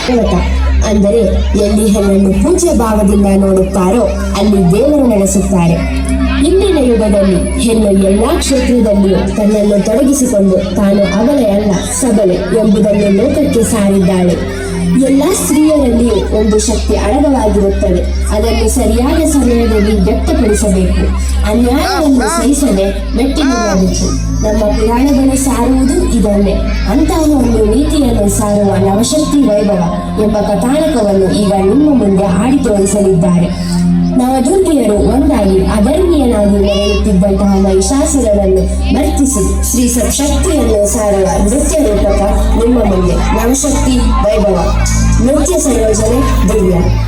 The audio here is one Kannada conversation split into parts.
ವ್ರತ ಅಂದರೆ ಎಲ್ಲಿ ಹೆಣ್ಣನ್ನು ಪೂಜ್ಯ ಭಾವದಿಂದ ನೋಡುತ್ತಾರೋ ಅಲ್ಲಿ ದೇವರು ನೆಲೆಸುತ್ತಾರೆ. ಇಂದಿನ ಯುಗದಲ್ಲಿ ಹೆಣ್ಣು ಎಲ್ಲಾ ಕ್ಷೇತ್ರದಲ್ಲಿಯೂ ತನ್ನನ್ನು ತೊಡಗಿಸಿಕೊಂಡು ತಾನು ಅಬಲೆ ಅಲ್ಲ ಸಬಲೆ ಎಂಬುದನ್ನು ಲೋಕಕ್ಕೆ ಸಾರಿದ್ದಾಳೆ. ಎಲ್ಲಾ ಸ್ತ್ರೀಯರಲ್ಲಿಯೂ ಒಂದು ಶಕ್ತಿ ಅಡಗವಾಗಿರುತ್ತದೆ. ಅದನ್ನು ಸರಿಯಾದ ಸಮಯದಲ್ಲಿ ವ್ಯಕ್ತಪಡಿಸಬೇಕು. ಅನ್ಯಾಯವನ್ನು ಸಹಿಸದೆ ಮೆಟ್ಟಿನಿಲ್ಲಬೇಕು. ನಮ್ಮ ಪುರಾಣಗಳು ಸಾರುವುದು ಇದನ್ನೇ. ಅಂತಹ ಒಂದು ನೀತಿಯನ್ನು ಸಾರುವ ನವಶಕ್ತಿ ವೈಭವ ಎಂಬ ಕಥಾನಕವನ್ನು ಈಗ ನಿಮ್ಮ ಮುಂದೆ ಹಾಡಿ ತೋರಿಸಲಿದ್ದಾರೆ. ನವದುರ್ಗಿಯರು ಒಂದಾಗಿ ಅಧರ್ಮೀಯನಾಗಿ ಮೆರೆಯುತ್ತಿದ್ದಂತಹ ಮಹಿಷಾಸುರನನ್ನು ಮರ್ತಿಸಿ ಶ್ರೀ ಶಕ್ತಿಯನ್ನು ಸಾರುವ ನೃತ್ಯ ರೂಪಕ ನಿಮ್ಮ ಮುಂದೆ ನವಶಕ್ತಿ ವೈಭವ. ನೃತ್ಯ ಸಂಯೋಜನೆ ದಿವ್ಯ.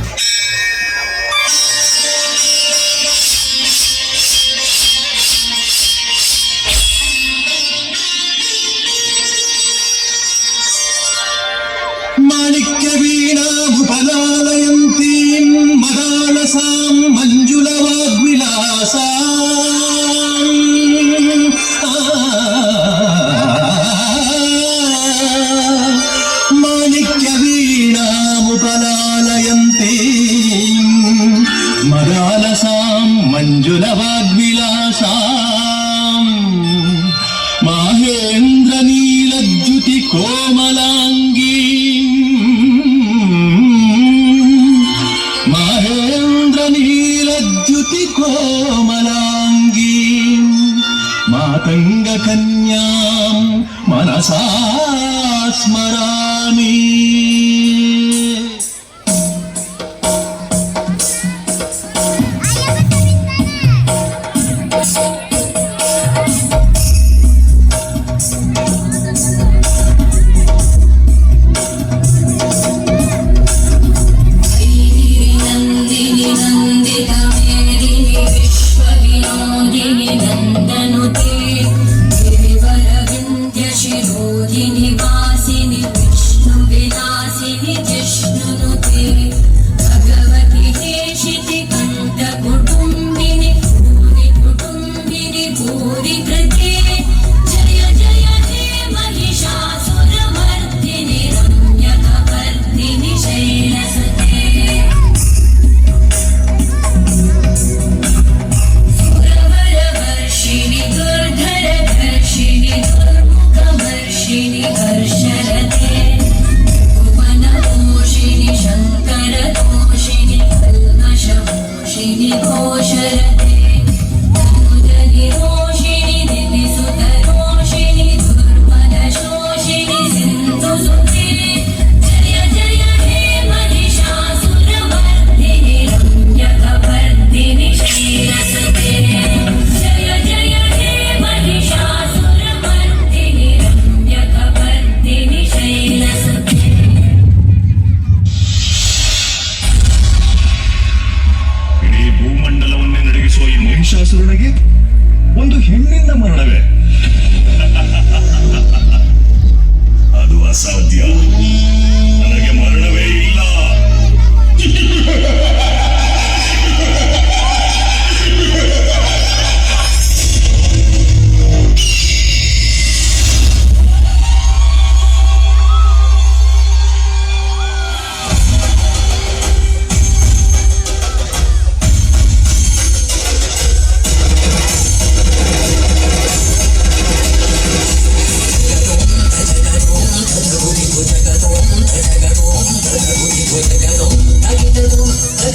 ಮಾಣಿಕ್ಯ ವೀಣಾಭುಪಲಾಲಯಂತೀಂ ಮದಾಲಸಾಂ ಮಂಜುಳವಾಗ್ವಿಲಾಸಾಂ ಮಾಣಿಕ್ಯ ವೀಣಾಭುಪಲಾಲಯಂತೀಂ ಮದಾಲಸಾಂ ಮಂಜುಳವಾಗ್ವಿಲಾಸಾಂ ಮಾಹೇಂದ್ರ ನೀಲದ್ಯುತಿ ಕೋಮಲಾಂಗೀ ಕೋಮಲಾಂಗೀ ಮಾತಂಗ ಕನ್ಯಾಂ ಮನಸಾ ಸ್ಮರಾಮಿ. ಮಹಿಷಾಸುರನಿಗೆ ಒಂದು ಹೆಣ್ಣಿಂದ ಮರಣವೇ? ಅದು ಅಸಾಧ್ಯ. ನನಗೆ ಮರಣವೇ ಇಲ್ಲ.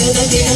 Jagadaum,